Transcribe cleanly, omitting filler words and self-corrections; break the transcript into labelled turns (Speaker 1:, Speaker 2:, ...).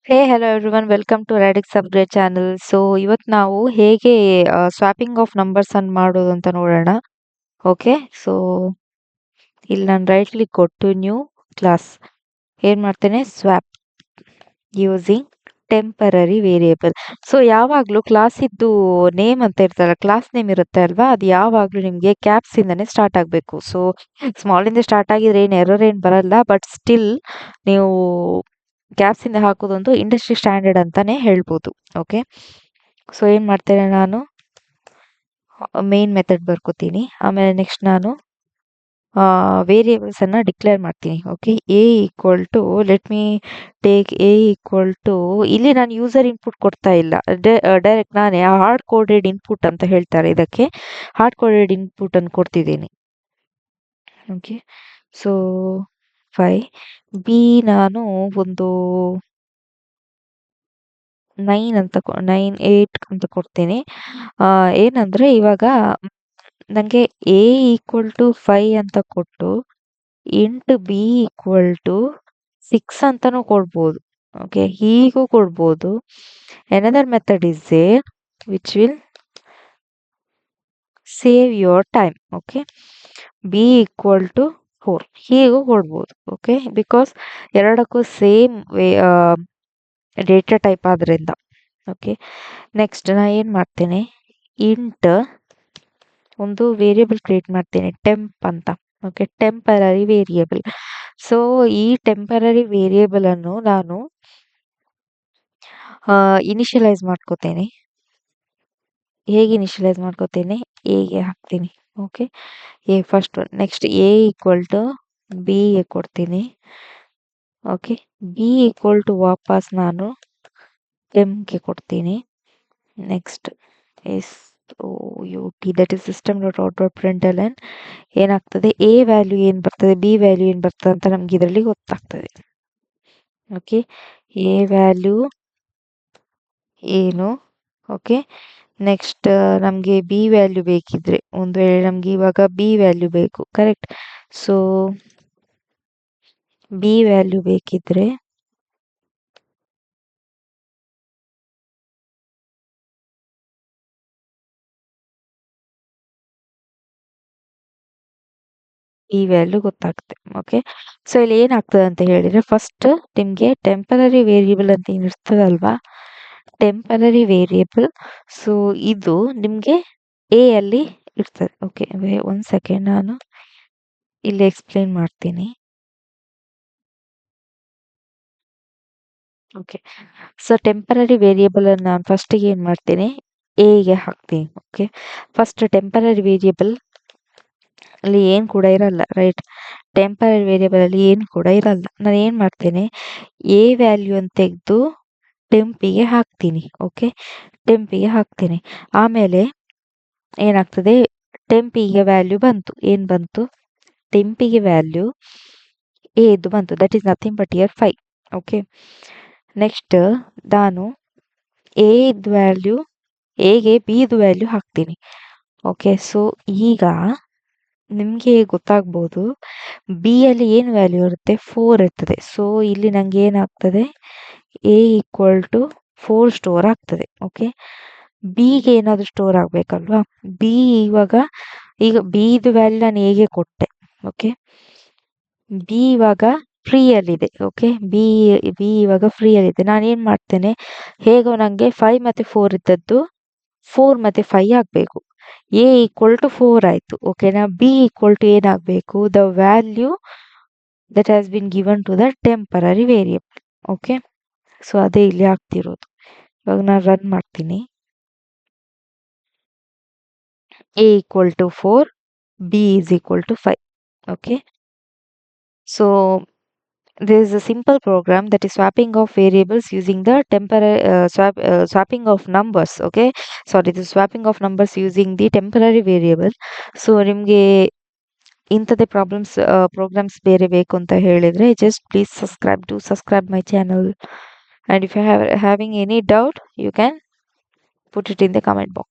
Speaker 1: Hey hello everyone welcome to Radix upgrade channel. So ಇವತ್ತು ನಾವು ಹೇಗೆ ಸ್ವಾಪಿಂಗ್ ಆಫ್ ನಂಬರ್ಸ್ ಅನ್ನು ಮಾಡೋದು ಅಂತ ನೋಡೋಣ. ಓಕೆ, ಸೊ ಇಲ್ಲಿ ನಾನು ರೈಟ್ ಕ್ಲಿಕ್ ಕೊಟ್ಟು ನ್ಯೂ ಕ್ಲಾಸ್ ಏನ್ ಮಾಡ್ತೇನೆ, swap using temporary variable. So ಯಾವಾಗಲೂ ಕ್ಲಾಸ್ ಇದ್ದು ನೇಮ್ ಅಂತ ಇರ್ತಲ್ಲ, ಕ್ಲಾಸ್ ನೇಮ್ ಇರುತ್ತೆ ಅಲ್ವಾ, ಅದು ಯಾವಾಗಲೂ ನಿಮಗೆ ಕ್ಯಾಪ್ಸ್ ಇಂದಾನೆ ಸ್ಟಾರ್ಟ್ ಆಗಬೇಕು. ಸೊ ಸ್ಮಾಲ್ ಇಂದ ಸ್ಟಾರ್ಟ್ ಆಗಿದ್ರೆ ಏನು ಎರರ್ ಏನು ಬರಲ್ಲ, ಬಟ್ ಸ್ಟಿಲ್ ನೀವು ಕ್ಯಾಪ್ಸ್ ಇಂದ ಹಾಕೋದೊಂದು ಇಂಡಸ್ಟ್ರಿ ಸ್ಟ್ಯಾಂಡರ್ಡ್ ಅಂತಾನೆ ಹೇಳ್ಬೋದು. ಓಕೆ, ಸೊ ಏನ್ ಮಾಡ್ತೇನೆ, ನಾನು ಮೇನ್ ಮೆಥಡ್ ಬರ್ಕೋತೀನಿ. ಆಮೇಲೆ ನೆಕ್ಸ್ಟ್ ನಾನು ವೇರಿಯೇಬಲ್ಸ್ ಅನ್ನ ಡಿಕ್ಲೇರ್ ಮಾಡ್ತೀನಿ. Okay, a equal to let me take a equal to, ಇಲ್ಲಿ ನಾನು ಯೂಸರ್ ಇನ್ಪುಟ್ ಕೊಡ್ತಾ ಇಲ್ಲ, ಡೈರೆಕ್ಟ್ ನಾನೇ ಹಾರ್ಡ್ ಕೋಡೆಡ್ ಇನ್ಪುಟ್ ಅಂತ ಹೇಳ್ತಾರೆ ಇದಕ್ಕೆ, ಹಾರ್ಡ್ ಕೋಡೆಡ್ ಇನ್ಪುಟ್ ಅನ್ನು ಕೊಡ್ತಿದ್ದೀನಿ. ಓಕೆ, ಸೊ 5 ಬಿ ನಾನು ಒಂದು 8 ಅಂತ ಕೊಡ್ತೀನಿ. ಏನಂದ್ರೆ ಇವಾಗ ನನಗೆ ಎ ಈಕ್ವಲ್ ಟು 5 ಅಂತ ಕೊಟ್ಟು ಇಂಟ್ ಬಿ ಈಕ್ವಲ್ ಟು 6 ಅಂತಾನೂ ಕೊಡ್ಬೋದು. ಓಕೆ, ಹೀಗೂ ಕೊಡ್ಬೋದು. Another method is there which will save your time. Okay, b equal to 4 ಹೀಗೂ ಕೊಡ್ಬೋದು. ಓಕೆ, ಬಿಕಾಸ್ ಎರಡಕ್ಕೂ ಸೇಮ್ ಡೇಟಾ ಟೈಪ್ ಆದ್ರಿಂದ. ಓಕೆ, ನೆಕ್ಸ್ಟ್ ನಾ ಏನು ಮಾಡ್ತೇನೆ, ಇಂಟ್ ಒಂದು ವೇರಿಯೇಬಲ್ ಕ್ರಿಯೇಟ್ ಮಾಡ್ತೇನೆ ಟೆಂಪ್ ಅಂತ. Okay, temporary variable. ಸೊ ಈ ಟೆಂಪರರಿ ವೇರಿಯೇಬಲ್ ಅನ್ನು ನಾನು ಇನಿಷಿಯಲೈಸ್ ಮಾಡ್ಕೋತೇನೆ. ಹೇಗೆ ಇನಿಷಿಯಲೈಸ್ ಮಾಡ್ಕೋತೇನೆ, ಎಗೆ ಹಾಕ್ತೀನಿ. Okay, a first one. Next a equal to b ಗೆ ಕೊಡ್ತೀನಿ. ಓಕೆ, ಬಿ ಈಕ್ವಲ್ ಟು ವಾಪಸ್ ನಾನು ಟೆಂಪ್ಗೆ ಕೊಡ್ತೀನಿ. Next S O U T, that is system dot out dot println ಏನಾಗ್ತದೆ, ಎ ವ್ಯಾಲ್ಯೂ ಏನು ಬರ್ತದೆ, ಬಿ ವ್ಯಾಲ್ಯೂ ಏನು ಬರ್ತದೆ ಅಂತ ನಮ್ಗೆ ಇದರಲ್ಲಿ ಗೊತ್ತಾಗ್ತದೆ. ಓಕೆ, ಎ ವ್ಯಾಲ್ಯೂ ಏನು. ಓಕೆ, ನೆಕ್ಸ್ಟ್ ನಮಗೆ ಬಿ ವ್ಯಾಲ್ಯೂ ಬೇಕಿದ್ರೆ, ಒಂದು ವೇಳೆ ನಮ್ಗೆ ಇವಾಗ ಬಿ ವ್ಯಾಲ್ಯೂ ಬೇಕು, ಕರೆಕ್ಟ್. ಸೊ ಬಿ ವ್ಯಾಲ್ಯೂ ಬೇಕಿದ್ರೆ ಈ ವ್ಯಾಲ್ಯೂ ಗೊತ್ತಾಗುತ್ತೆ. ಓಕೆ, ಸೊ ಇಲ್ಲಿ ಏನಾಗ್ತದೆ ಅಂತ ಹೇಳಿದ್ರೆ, ಫಸ್ಟ್ ನಿಮಗೆ ಟೆಂಪರರಿ ವೇರಿಯೇಬಲ್ ಅಂತ ಏನು ಇರ್ತದಲ್ವಾ, ಟೆಂಪರರಿ ವೇರಿಯೇಬಲ್. ಸೊ ಇದು ನಿಮಗೆ ಎ ಅಲ್ಲಿ ಇರ್ತದೆ. ಓಕೆ, ಒಂದು ಸೆಕೆಂಡ್, ನಾನು ಇಲ್ಲಿ ಎಕ್ಸ್ಪ್ಲೇನ್ ಮಾಡ್ತೀನಿ. ಓಕೆ, ಸೊ ಟೆಂಪರರಿ ವೇರಿಯೇಬಲ್ ಅನ್ನು ನಾನು ಫಸ್ಟಿಗೆ ಏನು ಮಾಡ್ತೀನಿ, ಎಗೆ ಹಾಕ್ತೀನಿ. ಓಕೆ, ಫಸ್ಟ್ ಟೆಂಪರರಿ ವೇರಿಯೇಬಲ್ ಅಲ್ಲಿ ಏನು ಕೂಡ ಇರಲ್ಲ, ರೈಟ್. ಟೆಂಪರರಿ ವೇರಿಯೇಬಲ್ ಅಲ್ಲಿ ಏನು ಕೂಡ ಇರಲ್ಲ. ನಾನು ಏನು ಮಾಡ್ತೇನೆ, ಎ ವ್ಯಾಲ್ಯೂ ಅಂತ ತೆಗೆದು ಟೆಂಪಿಗೆ ಹಾಕ್ತೀನಿ. ಓಕೆ, ಟೆಂಪಿಗೆ ಹಾಕ್ತೀನಿ. ಆಮೇಲೆ ಏನಾಗ್ತದೆ, ಟೆಂಪಿಗೆ ವ್ಯಾಲ್ಯೂ ಬಂತು, ಏನು ಬಂತು, ಟೆಂಪಿಗೆ ವ್ಯಾಲ್ಯೂ ಎದು ಬಂತು, that is nothing but year 5. Okay, next ನಾನು ಎ ಇದ್ ವ್ಯಾಲ್ಯೂ, ಎಗೆ ಬಿ ಇದು ವ್ಯಾಲ್ಯೂ ಹಾಕ್ತೀನಿ. ಓಕೆ, ಸೊ ಈಗ ನಿಮಗೆ ಗೊತ್ತಾಗ್ಬೋದು, ಬಿ ಅಲ್ಲಿ ಏನು ವ್ಯಾಲ್ಯೂ ಇರುತ್ತೆ, 4 ಇರ್ತದೆ. ಸೊ ಇಲ್ಲಿ ನಂಗೆ ಏನಾಗ್ತದೆ, ಎ ಈಕ್ವಲ್ ಟು 4 ಸ್ಟೋರ್ ಆಗ್ತದೆ. ಓಕೆ, ಬಿಗೆ ಏನಾದರೂ ಸ್ಟೋರ್ ಆಗ್ಬೇಕಲ್ವಾ, ಬಿ ಈಗ ಬಿ ಇದು ವ್ಯಾಲ್ಯೂ ನಾನು ಹೇಗೆ ಕೊಟ್ಟೆ. ಓಕೆ, ಬಿ ಇವಾಗ ಫ್ರೀ ಅಲ್ಲಿದೆ. ಓಕೆ, ಬಿ ಬಿ ಇವಾಗ ಫ್ರೀ ಅಲ್ಲಿದೆ. ನಾನು ಏನು ಮಾಡ್ತೇನೆ, ಹೇಗೋ ನನಗೆ 5 ಮತ್ತೆ 4 ಇದ್ದದ್ದು 4 ಮತ್ತೆ 5 ಆಗಬೇಕು. ಎ ಈಕ್ವಲ್ ಟು 4 ಆಯಿತು. ಓಕೆನಾ, ಬಿ ಈಕ್ವಲ್ ಟು ಏನಾಗಬೇಕು, the value that has been given to the temporary variable. Okay, so ಅದೇ ಇಲ್ಲಿ ಆಗ್ತಿರೋದು. ಇವಾಗ ನಾನು ರನ್ ಮಾಡ್ತೀನಿ. A equal to 4, b is equal to 5. Okay, so there is a simple program that is swapping of variables using the temporary swapping of numbers. Okay, sorry, the swapping of numbers using the temporary variable. So ನಿಮಗೆ ಇಂಥದ್ದೇ programmes ಬೇರೆ ಬೇಕು ಅಂತ ಹೇಳಿದ್ರೆ, just please subscribe my channel, and if you have having any doubt, you can put it in the comment box.